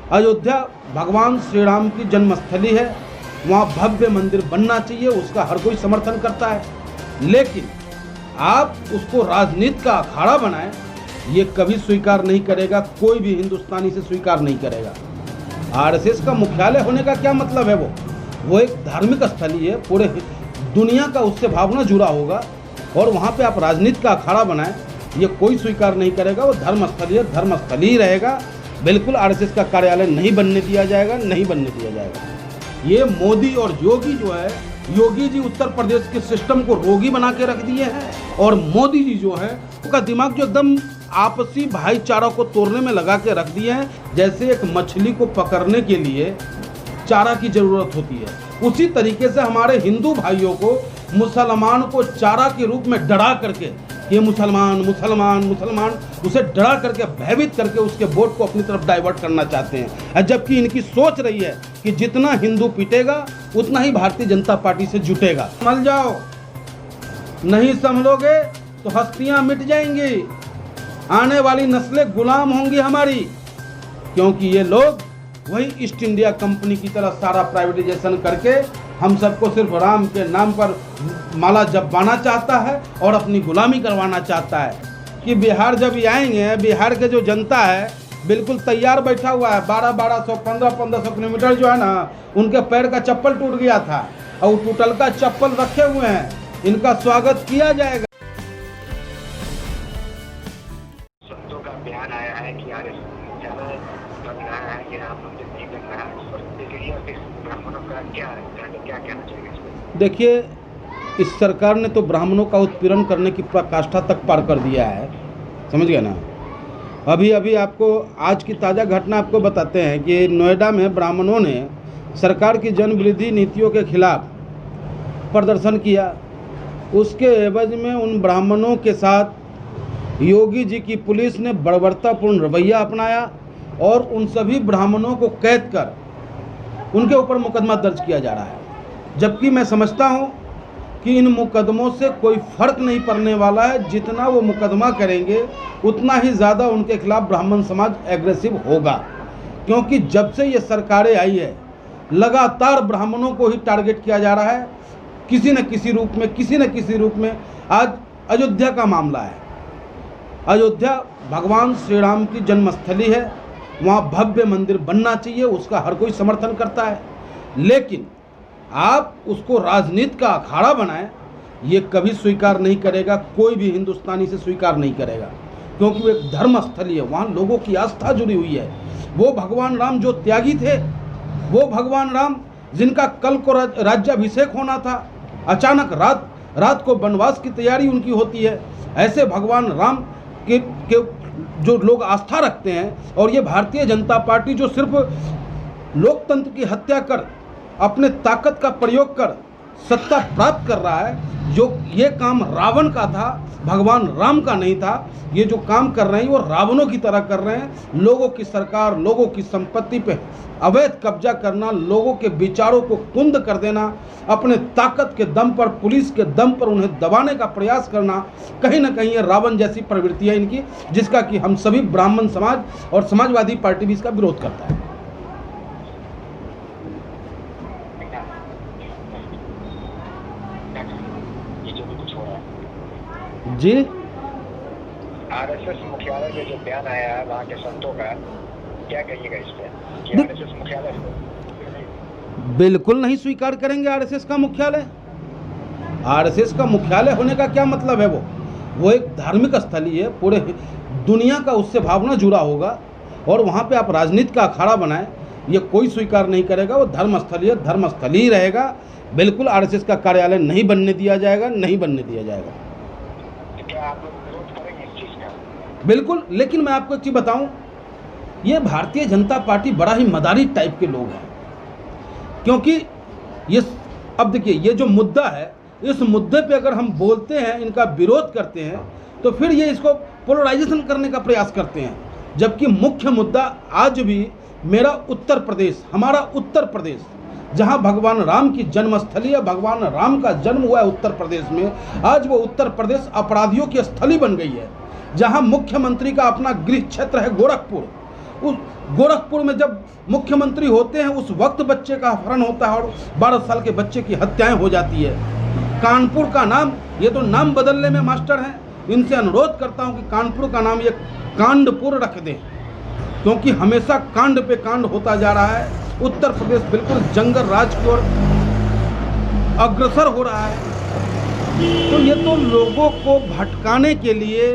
अयोध्या भगवान श्री राम की जन्मस्थली है, वहाँ भव्य मंदिर बनना चाहिए, उसका हर कोई समर्थन करता है। लेकिन आप उसको राजनीति का अखाड़ा बनाएं, ये कभी स्वीकार नहीं करेगा, कोई भी हिंदुस्तानी से स्वीकार नहीं करेगा। आरएसएस का मुख्यालय होने का क्या मतलब है? वो एक धार्मिक स्थली है, पूरे दुनिया का उससे भावना जुड़ा होगा, और वहाँ पे आप राजनीति का अखाड़ा बनाएं, ये कोई स्वीकार नहीं करेगा। वो धर्मस्थली है, धर्मस्थली ही रहेगा। बिल्कुल आरएसएस का कार्यालय नहीं बनने दिया जाएगा, नहीं बनने दिया जाएगा। ये मोदी और योगी जो है, योगी जी उत्तर प्रदेश के सिस्टम को रोगी बना के रख दिए हैं, और मोदी जी जो है उनका दिमाग जो एकदम आपसी भाईचारा को तोड़ने में लगा के रख दिए हैं। जैसे एक मछली को पकड़ने के लिए चारा की जरूरत होती है, उसी तरीके से हमारे हिंदू भाइयों को, मुसलमान को चारा के रूप में डरा करके, ये मुसलमान मुसलमान मुसलमान, उसे डरा करके, भयभीत करके उसके वोट को अपनी तरफ डाइवर्ट करना चाहते हैं। जबकि इनकी सोच रही है कि जितना हिंदू पिटेगा उतना ही भारतीय जनता पार्टी से जुटेगा। संभल जाओ, नहीं संभलोगे तो हस्तियां मिट जाएंगी, आने वाली नस्लें गुलाम होंगी हमारी, क्योंकि ये लोग वही ईस्ट इंडिया कंपनी की तरह सारा प्राइवेटाइजेशन करके हम सबको सिर्फ राम के नाम पर माला जपवाना चाहता है और अपनी गुलामी करवाना चाहता है। कि बिहार जब ये आएंगे, बिहार के जो जनता है बिल्कुल तैयार बैठा हुआ है। 1200 1500 किलोमीटर जो है ना, उनके पैर का चप्पल टूट गया था, और टूटल का चप्पल रखे हुए हैं, इनका स्वागत किया जाएगा। संतों का बयान आया है कि ब्राह्मणों का क्या कहना चाहिए? देखिए, इस सरकार ने तो ब्राह्मणों का उत्पीड़न करने की पराकाष्ठा तक पार कर दिया है, समझ गए ना। अभी आपको आज की ताज़ा घटना आपको बताते हैं कि नोएडा में ब्राह्मणों ने सरकार की जन विरोधी नीतियों के खिलाफ प्रदर्शन किया। उसके एवज में उन ब्राह्मणों के साथ योगी जी की पुलिस ने बर्बरतापूर्ण रवैया अपनाया, और उन सभी ब्राह्मणों को कैद कर उनके ऊपर मुकदमा दर्ज किया जा रहा है। जबकि मैं समझता हूं कि इन मुकदमों से कोई फर्क नहीं पड़ने वाला है। जितना वो मुकदमा करेंगे उतना ही ज़्यादा उनके खिलाफ ब्राह्मण समाज एग्रेसिव होगा, क्योंकि जब से ये सरकारें आई है लगातार ब्राह्मणों को ही टारगेट किया जा रहा है, किसी न किसी रूप में। आज अयोध्या का मामला है। अयोध्या भगवान श्री राम की जन्मस्थली है, वहाँ भव्य मंदिर बनना चाहिए, उसका हर कोई समर्थन करता है। लेकिन आप उसको राजनीति का अखाड़ा बनाएं, ये कभी स्वीकार नहीं करेगा, कोई भी हिंदुस्तानी से स्वीकार नहीं करेगा, क्योंकि वो एक धर्मस्थली है, वहाँ लोगों की आस्था जुड़ी हुई है। वो भगवान राम जो त्यागी थे, वो भगवान राम जिनका कल को राज्याभिषेक होना था, अचानक रात को वनवास की तैयारी उनकी होती है। ऐसे भगवान राम के जो लोग आस्था रखते हैं, और ये भारतीय जनता पार्टी जो सिर्फ लोकतंत्र की हत्या कर, अपने ताकत का प्रयोग कर सत्ता प्राप्त कर रहा है, जो ये काम रावण का था, भगवान राम का नहीं था। ये जो काम कर रहे हैं वो रावणों की तरह कर रहे हैं। लोगों की सरकार, लोगों की संपत्ति पे अवैध कब्जा करना, लोगों के विचारों को कुंद कर देना, अपने ताकत के दम पर, पुलिस के दम पर उन्हें दबाने का प्रयास करना, कहीं ना कहीं ये रावण जैसी प्रवृत्ति है इनकी, जिसका कि हम सभी ब्राह्मण समाज और समाजवादी पार्टी भी इसका विरोध करता है। जी, आरएसएस मुख्यालय में जो बयान आया है वहाँ के संतों का, क्या कहिएगा इस पे कि आरएसएस मुख्यालय? बिल्कुल नहीं स्वीकार करेंगे आरएसएस का मुख्यालय। आरएसएस का मुख्यालय होने का क्या मतलब है? वो एक धार्मिक स्थली है, पूरे दुनिया का उससे भावना जुड़ा होगा, और वहाँ पे आप राजनीति का अखाड़ा बनाएं, ये कोई स्वीकार नहीं करेगा। वो धर्मस्थली है, धर्मस्थली ही रहेगा। बिल्कुल आरएसएस का कार्यालय नहीं बनने दिया जाएगा, नहीं बनने दिया जाएगा। क्या आप विरोध करेंगे इस चीज का? बिल्कुल। लेकिन मैं आपको एक चीज़ बताऊं, ये भारतीय जनता पार्टी बड़ा ही मदारी टाइप के लोग हैं, क्योंकि ये अब देखिए, ये जो मुद्दा है, इस मुद्दे पे अगर हम बोलते हैं, इनका विरोध करते हैं, तो फिर ये इसको पोलराइजेशन करने का प्रयास करते हैं। जबकि मुख्य मुद्दा आज भी मेरा उत्तर प्रदेश, हमारा उत्तर प्रदेश, जहां भगवान राम की जन्मस्थली है, भगवान राम का जन्म हुआ है उत्तर प्रदेश में, आज वो उत्तर प्रदेश अपराधियों की स्थली बन गई है। जहां मुख्यमंत्री का अपना गृह क्षेत्र है गोरखपुर, उस गोरखपुर में जब मुख्यमंत्री होते हैं उस वक्त बच्चे का अपहरण होता है और 12 साल के बच्चे की हत्याएं हो जाती है। कानपुर का नाम, ये तो नाम बदलने में मास्टर हैं। इनसे अनुरोध करता हूं कि कानपुर का नाम ये कांडपुर रख दें, क्योंकि हमेशा कांड पे कांड होता जा रहा है। उत्तर प्रदेश बिल्कुल जंगल राज की ओर अग्रसर हो रहा है। तो ये तो लोगों को भटकाने के लिए,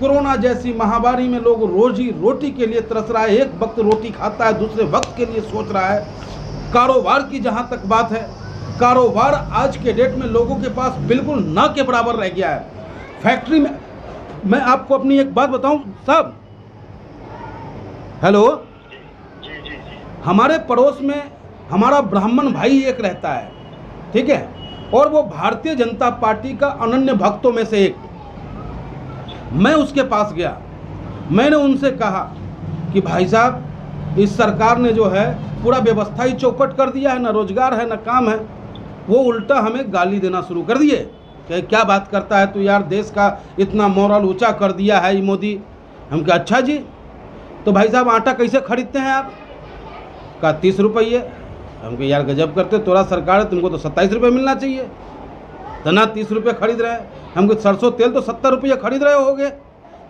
कोरोना जैसी महामारी में लोग रोजी रोटी के लिए तरस रहा है, एक वक्त रोटी खाता है, दूसरे वक्त के लिए सोच रहा है। कारोबार की जहाँ तक बात है, कारोबार आज के डेट में लोगों के पास बिल्कुल ना के बराबर रह गया है। फैक्ट्री में, मैं आपको अपनी एक बात बताऊं साहब, हेलो, हमारे पड़ोस में हमारा ब्राह्मण भाई एक रहता है, ठीक है, और वो भारतीय जनता पार्टी का अनन्य भक्तों में से एक। मैं उसके पास गया, मैंने उनसे कहा कि भाई साहब इस सरकार ने जो है पूरा व्यवस्था ही चौपट कर दिया है, ना रोजगार है ना काम है। वो उल्टा हमें गाली देना शुरू कर दिए कि क्या बात करता है तू यार, देश का इतना मोरल ऊंचा कर दिया है ये मोदी। हम कहा अच्छा जी, तो भाई साहब आटा कैसे खरीदते हैं आप? कहा 30 रुपये। हमको यार गजब करते, तोरा सरकार है, तुमको तो 27 रुपये मिलना चाहिए, तो ना 30 रुपये खरीद रहे हैं। हमको सरसों तेल तो 70 रुपये खरीद रहे होगे,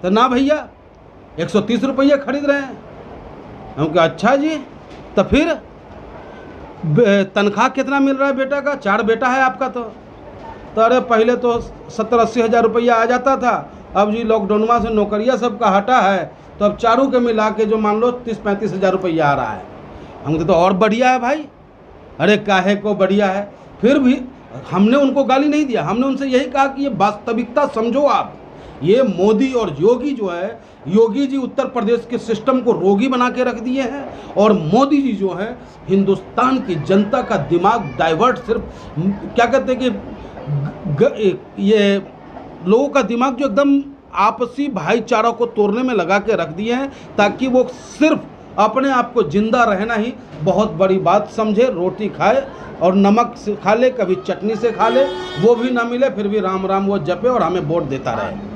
तो ना भैया 130 रुपये खरीद रहे हैं। हमको अच्छा जी, तो फिर तनख्वाह कितना मिल रहा है बेटा का? 4 बेटा है आपका तो अरे पहले तो 70-80 हज़ार रुपया आ जाता था, अब जी लॉकडाउन से नौकरियाँ सबका हटा है, तो अब चारों के मिला के जो मान लो 30-35 हज़ार रुपया आ रहा है। हमको तो और बढ़िया है भाई। अरे काहे को बढ़िया है? फिर भी हमने उनको गाली नहीं दिया, हमने उनसे यही कहा कि ये वास्तविकता समझो आप। ये मोदी और योगी जो है, योगी जी उत्तर प्रदेश के सिस्टम को रोगी बना के रख दिए हैं, और मोदी जी जो है हिंदुस्तान की जनता का दिमाग डाइवर्ट, सिर्फ क्या कहते हैं कि ये लोगों का दिमाग जो एकदम आपसी भाईचारा को तोड़ने में लगा के रख दिए हैं, ताकि वो सिर्फ अपने आप को जिंदा रहना ही बहुत बड़ी बात समझे। रोटी खाए और नमक से खा ले, कभी चटनी से खा ले, वो भी ना मिले फिर भी राम राम वो जपे और हमें वोट देता रहे।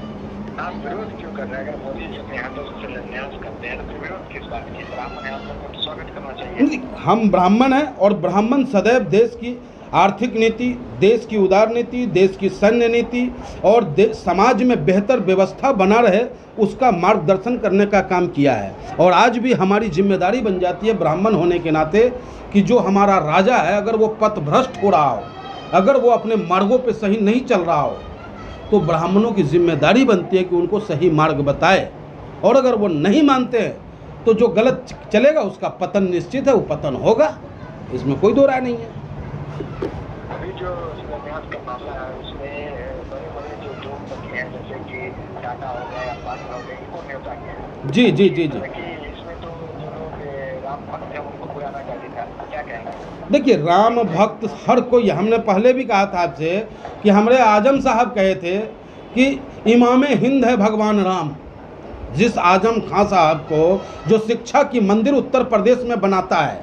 आप विरोध क्यों कर रहे हैं? अगर मोदी जी अपने हाथों से शिलान्यास करते हैं तो फिर विरोध किस बात की? ब्राह्मण है, आप लोगों को स्वागत करना चाहिए। हम ब्राह्मण हैं और ब्राह्मण सदैव देश की आर्थिक नीति, देश की उदार नीति, देश की सैन्य नीति और समाज में बेहतर व्यवस्था बना रहे उसका मार्गदर्शन करने का काम किया है। और आज भी हमारी जिम्मेदारी बन जाती है ब्राह्मण होने के नाते कि जो हमारा राजा है, अगर वो पथभ्रष्ट हो रहा हो, अगर वो अपने मार्गों पे सही नहीं चल रहा हो, तो ब्राह्मणों की जिम्मेदारी बनती है कि उनको सही मार्ग बताए। और अगर वो नहीं मानते हैं तो जो गलत चलेगा उसका पतन निश्चित है, वो पतन होगा, इसमें कोई दो राय नहीं है। अभी जो शिलान्यास का मामला है उसमें बड़े बड़े जो उद्योगपति हैं जैसे कि टाटा हो गए, अंबानी हो गए, इनको न्योता गया है। जी जी जी जी। इसमें तो जो लोग राम भक्त हैं उनको बुरा ना कर देता, क्या कहेंगे? देखिए, राम भक्त हर कोई, हमने पहले भी कहा था आपसे कि हमारे आजम साहब कहे थे कि इमाम हिंद है भगवान राम। जिस आजम खां साहब को जो शिक्षा की मंदिर उत्तर प्रदेश में बनाता है,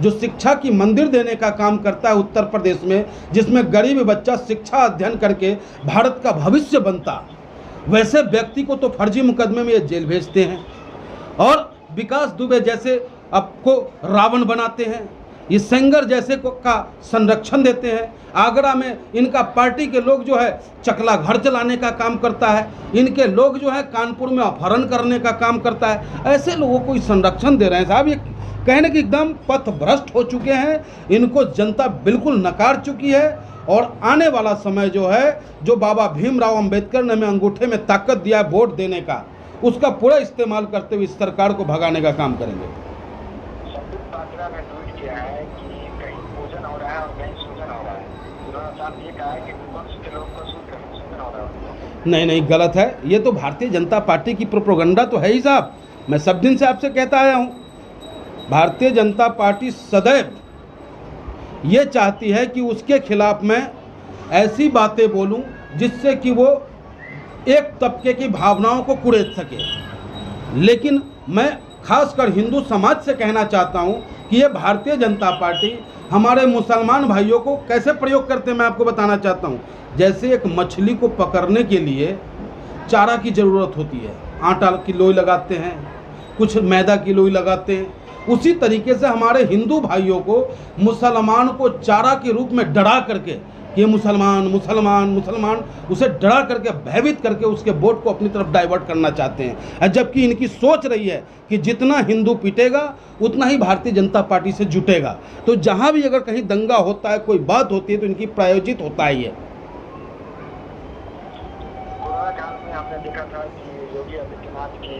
जो शिक्षा की मंदिर देने का काम करता है उत्तर प्रदेश में, जिसमें गरीब बच्चा शिक्षा अध्ययन करके भारत का भविष्य बनता, वैसे व्यक्ति को तो फर्जी मुकदमे में ये जेल भेजते हैं और विकास दुबे जैसे आपको रावण बनाते हैं, ये सेंगर जैसे को का संरक्षण देते हैं। आगरा में इनका पार्टी के लोग जो है चकला घर चलाने का काम करता है, इनके लोग जो है कानपुर में अपहरण करने का काम करता है। ऐसे लोगों को संरक्षण दे रहे हैं साहब, ये कहने कि एकदम पथ भ्रष्ट हो चुके हैं, इनको जनता बिल्कुल नकार चुकी है। और आने वाला समय जो है, जो बाबा भीमराव अंबेडकर ने हमें अंगूठे में ताकत दिया है वोट देने का, उसका पूरा इस्तेमाल करते हुए इस सरकार को भगाने का काम करेंगे। संबित पात्रा ने ट्वीट किया है कि कहीं पूजन हो रहा है और कहीं सूजन हो रहा है। उन्होंने साथ ये कहा है कि विपक्ष के लोग को सूजन हो रहा है। नहीं, गलत है। ये तो भारतीय जनता पार्टी की प्रोपेगेंडा तो है ही साहब। मैं सब दिन से आपसे कहता आया हूँ, भारतीय जनता पार्टी सदैव ये चाहती है कि उसके खिलाफ मैं ऐसी बातें बोलूं जिससे कि वो एक तबके की भावनाओं को कुरेद सके। लेकिन मैं खासकर हिंदू समाज से कहना चाहता हूं कि ये भारतीय जनता पार्टी हमारे मुसलमान भाइयों को कैसे प्रयोग करते हैं मैं आपको बताना चाहता हूं। जैसे एक मछली को पकड़ने के लिए चारा की ज़रूरत होती है, आटा की लोई लगाते हैं, कुछ मैदा की लोई लगाते हैं। उसी तरीके से हमारे हिंदू भाइयों को मुसलमान को चारा के रूप में डरा करके कि ये मुसलमान मुसलमान मुसलमान, उसे डरा करके भयभीत करके उसके वोट को अपनी तरफ डाइवर्ट करना चाहते हैं। जबकि इनकी सोच रही है कि जितना हिंदू पिटेगा उतना ही भारतीय जनता पार्टी से जुटेगा। तो जहां भी अगर कहीं दंगा होता है, कोई बात होती है, तो इनकी प्रायोजित होता ही है। कोरोना काल में आपने देखा था कि योगी आदित्यनाथ की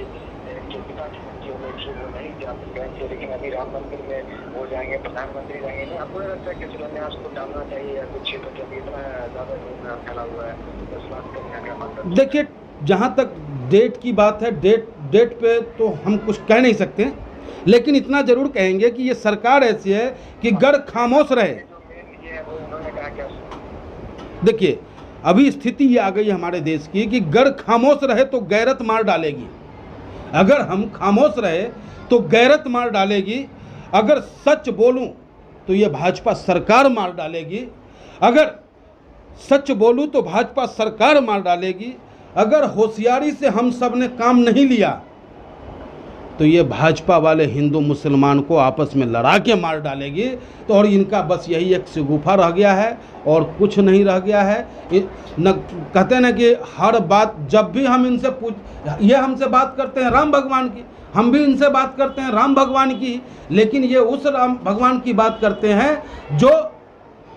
जो पिता की मंत्रियों में थी वो नहीं जा गए थे, लेकिन अभी राम मंदिर में वो जाएंगे, प्रधानमंत्री जाएंगे। नहीं, आपको लगता है कि शिलान्यास को डालना चाहिए या कुछ, क्योंकि इतना ज्यादा लोग फैला हुआ है 10 लाख का यहाँ का मतलब। देखिए, जहाँ तक डेट की बात है, डेट पे तो हम कुछ कह नहीं सकते, लेकिन इतना जरूर कहेंगे कि ये सरकार ऐसी है कि गढ़ खामोश रहे। जो मेन ये है वो उन्होंने कहा क्या, देखिए, अभी स्थिति ये आ गई हमारे देश की कि गढ़ खामोश रहे तो गैरत मार डालेगी। अगर हम खामोश रहे तो गैरत मार डालेगी। अगर सच बोलूं तो ये भाजपा सरकार मार डालेगी। अगर सच बोलूं तो भाजपा सरकार मार डालेगी। अगर होशियारी से हम सब ने काम नहीं लिया तो ये भाजपा वाले हिंदू मुसलमान को आपस में लड़ा के मार डालेगी। तो और इनका बस यही एक शगुफा रह गया है और कुछ नहीं रह गया है। न कहते हैं ना कि हर बात, जब भी हम इनसे ये हमसे बात करते हैं राम भगवान की, हम भी इनसे बात करते हैं राम भगवान की, लेकिन ये उस राम भगवान की बात करते हैं जो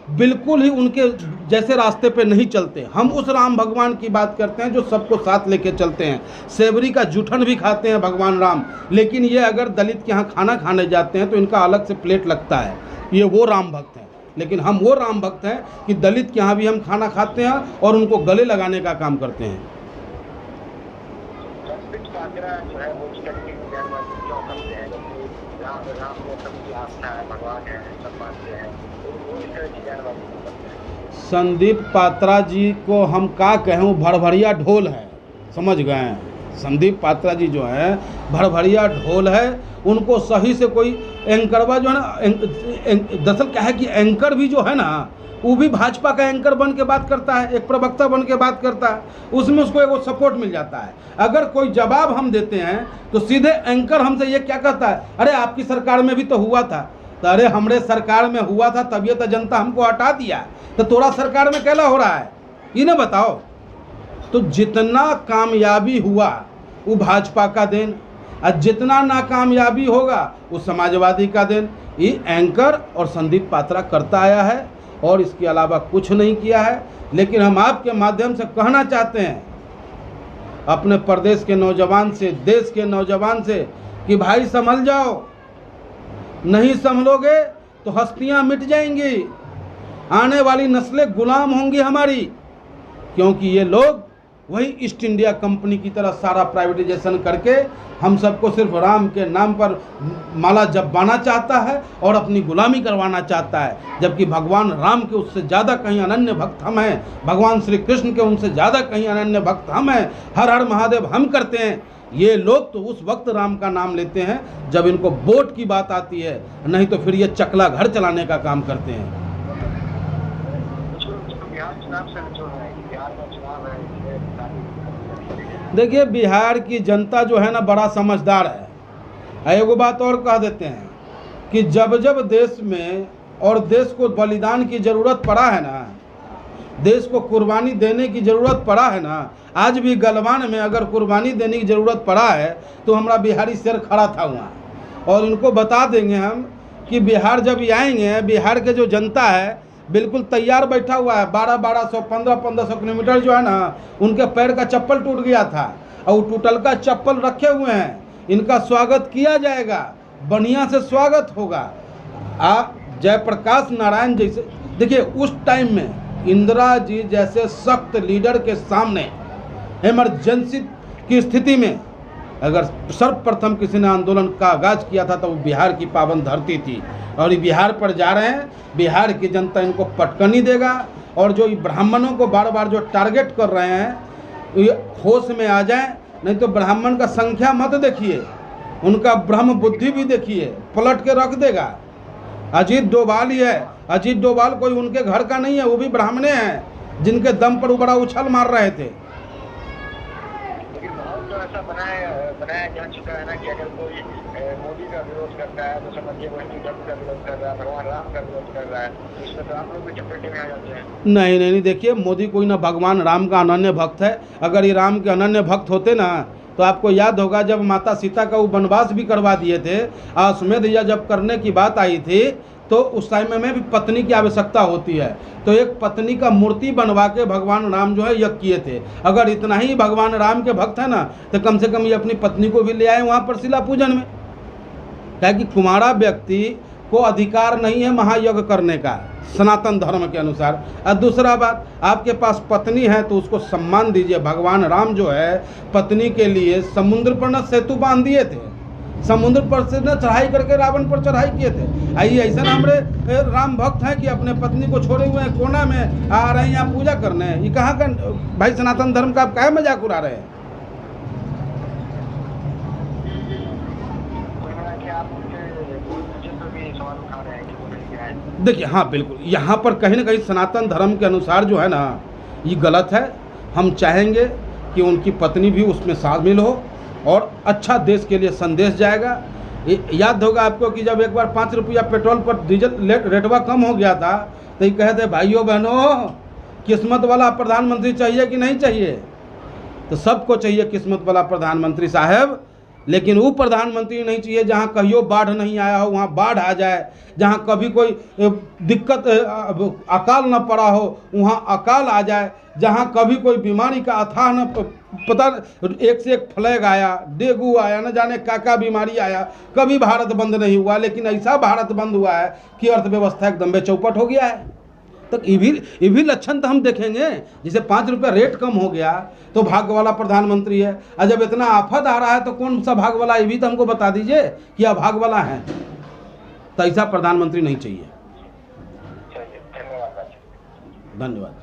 बिल्कुल ही उनके जैसे रास्ते पे नहीं चलते। हम उस राम भगवान की बात करते हैं जो सबको साथ लेके चलते हैं। सेवरी का जूठन भी खाते हैं भगवान राम, लेकिन ये अगर दलित के यहाँ खाना खाने जाते हैं तो इनका अलग से प्लेट लगता है। ये वो राम भक्त हैं, लेकिन हम वो राम भक्त हैं कि दलित के यहाँ भी हम खाना खाते हैं और उनको गले लगाने का काम करते हैं। जो है वो इस तरीके की जानकारी क्यों करते हैं, जबकि राम में सबकी आस्था है, भगवान है, सब मानते हैं, तो वो इस तरह की जानकारी क्यों करते हैं। संदीप पात्रा जी को हम का कहूँ, भड़भड़िया ढोल है, समझ गए हैं। संदीप पात्रा जी जो है भड़भड़िया ढोल है। उनको सही से कोई एंकरवा जो है ना, दरअसल क्या है कि एंकर भी जो है ना वो भी भाजपा का एंकर बन के बात करता है, एक प्रवक्ता बन के बात करता है, उसमें उसको एक सपोर्ट मिल जाता है। अगर कोई जवाब हम देते हैं तो सीधे एंकर हमसे ये क्या कहता है, अरे आपकी सरकार में भी तो हुआ था। तो अरे हमरे सरकार में हुआ था तभी तो जनता हमको हटा दिया, तो तोरा सरकार में कैला हो रहा है ये ना बताओ। तो जितना कामयाबी हुआ वो भाजपा का देन, और जितना नाकामयाबी होगा वो समाजवादी का देन। ये एंकर और संदीप पात्रा करता आया है और इसके अलावा कुछ नहीं किया है। लेकिन हम आपके माध्यम से कहना चाहते हैं अपने प्रदेश के नौजवान से, देश के नौजवान से, कि भाई संभल जाओ, नहीं संभलोगे तो हस्तियां मिट जाएंगी, आने वाली नस्लें गुलाम होंगी हमारी। क्योंकि ये लोग वही ईस्ट इंडिया कंपनी की तरह सारा प्राइवेटाइजेशन करके हम सबको सिर्फ राम के नाम पर माला जपवाना चाहता है और अपनी गुलामी करवाना चाहता है। जबकि भगवान राम के उससे ज़्यादा कहीं अनन्य भक्त हम हैं, भगवान श्री कृष्ण के उनसे ज़्यादा कहीं अनन्य भक्त हम हैं। हर हर महादेव हम करते हैं। ये लोग तो उस वक्त राम का नाम लेते हैं जब इनको वोट की बात आती है, नहीं तो फिर ये चकला घर चलाने का काम करते हैं। बिहार चुनाव से जो है, बिहार का चुनाव है, देखिए, बिहार की जनता जो है ना बड़ा समझदार है। एगो बात और कह देते हैं कि जब जब देश में और देश को बलिदान की ज़रूरत पड़ा है ना, देश को कुर्बानी देने की ज़रूरत पड़ा है ना, आज भी गलवान में अगर कुर्बानी देने की ज़रूरत पड़ा है तो हमारा बिहारी शेर खड़ा था वहाँ। और इनको बता देंगे हम कि बिहार जब ये आएंगे, बिहार के जो जनता है बिल्कुल तैयार बैठा हुआ है। 1200 1500 किलोमीटर जो है ना, उनके पैर का चप्पल टूट गया था और टूटल का चप्पल रखे हुए हैं। इनका स्वागत किया जाएगा, बढ़िया से स्वागत होगा। जयप्रकाश नारायण जैसे, देखिए उस टाइम में इंदिरा जी जैसे सख्त लीडर के सामने इमरजेंसी की स्थिति में अगर सर्वप्रथम किसी ने आंदोलन का आगाज किया था तो वो बिहार की पावन धरती थी। और ये बिहार पर जा रहे हैं, बिहार की जनता इनको पटकनी देगा। और जो ब्राह्मणों को बार बार जो टारगेट कर रहे हैं ये होश में आ जाएं, नहीं तो ब्राह्मण का संख्या मत देखिए, उनका ब्रह्म बुद्धि भी देखिए, पलट के रख देगा। अजीत डोभाल ही है, अजीत डोभाल कोई उनके घर का नहीं है, वो भी ब्राह्मणे हैं जिनके दम पर वो बड़ा उछल मार रहे थे। लेकिन माहौल तो ऐसा बनाया जा चुका है ना कि अगर कोई मोदी का विरोध करता है तो समझिए वो हिंदू धर्म का विरोध कर रहा है, भगवान राम का विरोध कर रहा है, तो इसमें तो आप लोग भी चपेटे में आ जाते हैं। नहीं नहीं नहीं, देखिए मोदी कोई ना भगवान राम का अनन्य भक्त है। अगर ये राम के अनन्य भक्त होते ना तो आपको याद होगा जब माता सीता का वो वनवास भी करवा दिए थे, अश्वमेध यज्ञ जब करने की बात आई थी तो उस टाइम में भी पत्नी की आवश्यकता होती है, तो एक पत्नी का मूर्ति बनवा के भगवान राम जो है यज्ञ किए थे। अगर इतना ही भगवान राम के भक्त है ना तो कम से कम ये अपनी पत्नी को भी ले आए वहाँ पर शिला पूजन में, क्या कि कुमारा व्यक्ति को अधिकार नहीं है महायज्ञ करने का सनातन धर्म के अनुसार। और दूसरा बात, आपके पास पत्नी है तो उसको सम्मान दीजिए। भगवान राम जो है पत्नी के लिए समुद्र पर न सेतु बांध दिए थे, समुद्र पर से न चढ़ाई करके रावण पर चढ़ाई किए थे। आइए ऐसा हमारे राम भक्त हैं कि अपने पत्नी को छोड़े हुए हैं कोना में, आ रहे हैं यहाँ पूजा करने। ये कहाँ का भाई सनातन धर्म का आप काहे मजाक उड़ा रहे हैं? देखिए हाँ बिल्कुल, यहाँ पर कहीं ना कहीं सनातन धर्म के अनुसार जो है ना ये गलत है। हम चाहेंगे कि उनकी पत्नी भी उसमें शामिल हो और अच्छा देश के लिए संदेश जाएगा। याद होगा आपको कि जब एक बार 5 रुपया पेट्रोल पर डीजल रेटवा कम हो गया था तो ये कहे थे भाइयों बहनों किस्मत वाला प्रधानमंत्री चाहिए कि नहीं चाहिए? तो सबको चाहिए किस्मत वाला प्रधानमंत्री साहब, लेकिन वो प्रधानमंत्री नहीं चाहिए जहाँ कहियो बाढ़ नहीं आया हो वहाँ बाढ़ आ जाए, जहाँ कभी कोई दिक्कत अकाल न पड़ा हो वहाँ अकाल आ जाए, जहाँ कभी कोई बीमारी का अथाह न पता एक से एक फ्लैग आया, डेंगू आया, न जाने क्या बीमारी आया, कभी भारत बंद नहीं हुआ। लेकिन ऐसा भारत बंद हुआ है कि अर्थव्यवस्था एकदम बेचौपट हो गया है। तो ये भी लक्षण तो हम देखेंगे। जैसे 5 रुपया रेट कम हो गया तो भाग्य वाला प्रधानमंत्री है, और जब इतना आफत आ रहा है तो कौन सा भाग वाला, ये भी तो हमको बता दीजिए कि अभाग वाला है। तो ऐसा प्रधानमंत्री नहीं चाहिए। धन्यवाद। धन्यवाद।